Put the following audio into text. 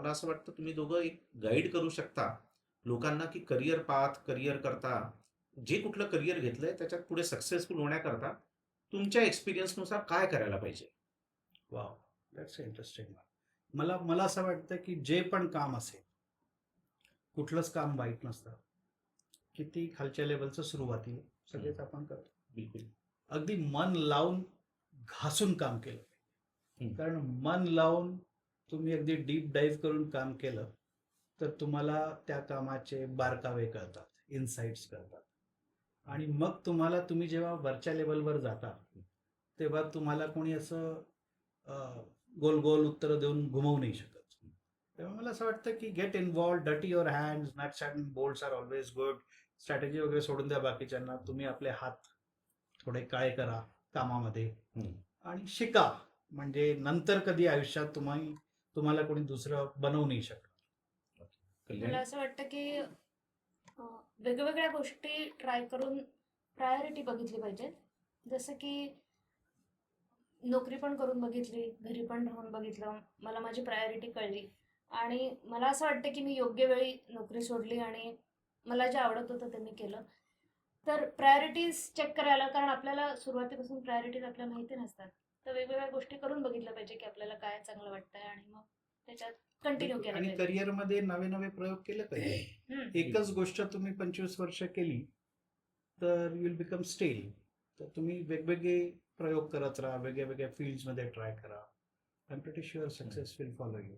मला असं वाटतं तुम्ही दोघं एक गाईड करू शकता लोकांना, की करिअर पाथ, करिअर करता जे कुठलं करिअर घेतलंय त्याच्यात पुढे सक्सेसफुल होण्याकरता तुमच्या एक्सपिरियन्सनुसार काय करायला पाहिजे? Wow, that's interesting. मला मला असं वाटतं की जे पण काम असेल, कुठलंच काम वाईट नसतं. किती खालच्या लेवलचं सुरुवातीला सगळेच आपण करतो. बिलकुल. अगदी मन लावून घासून काम केलं पाहिजे. कारण मन लावून तुम्ही अगदी डीप डाईव्ह करून काम केलं तर तुम्हाला त्या कामाचे बारकावे कळतात, इन्साइट्स कळतात. आणि मग तुम्ही जेव्हा वरच्या लेवलवर जाता तेव्हा तुम्हाला कोणी असं गोल गोल उत्तरं देऊन घुमवू नाही शकत. तेव्हा मला असं वाटतं की गेट इन्व्हॉल्व, डटी your hands, nuts and bolts are always good. Strategy वगैरे सोडून द्या बाकीच्यांना, तुम्ही आपले हात थोडे काळे करा कामामध्ये आणि शिका. म्हणजे नंतर कधी आयुष्यात तुम्हाला कोणी दुसरं बनवू नाही शकत. मला असं वाटतं की वेगवेगळ्या गोष्टी ट्राय करून प्रायोरिटी बघितली पाहिजे. जसं की नोकरी पण करून बघितली, घरी पण राहून बघितलं, मला माझी प्रायोरिटी कळली आणि मला असं वाटतं की मी योग्य वेळी नोकरी सोडली आणि मला जे आवडत होतं ते मी केलं. तर प्रायोरिटीज चेक करायला, कारण आपल्याला सुरुवातीपासून प्रायोरिटीज आपल्याला माहिती नसतात, तर वेगवेगळ्या गोष्टी करून बघितलं पाहिजे की आपल्याला काय चांगलं वाटतंय आणि मग त्याच्यात कंटिन्यू केलं आणि पाहिजे. करिअरमध्ये नवे नवे प्रयोग केले पाहिजे. एकच गोष्ट तुम्ही 25 वर्ष केली तर यू विल बिकम स्टेल. तर तुम्ही वेगवेगळे प्रयोग करत राहा, वेगळ्या वेगळ्या फील्ड्समध्ये ट्राय करा. I am pretty sure success will follow you.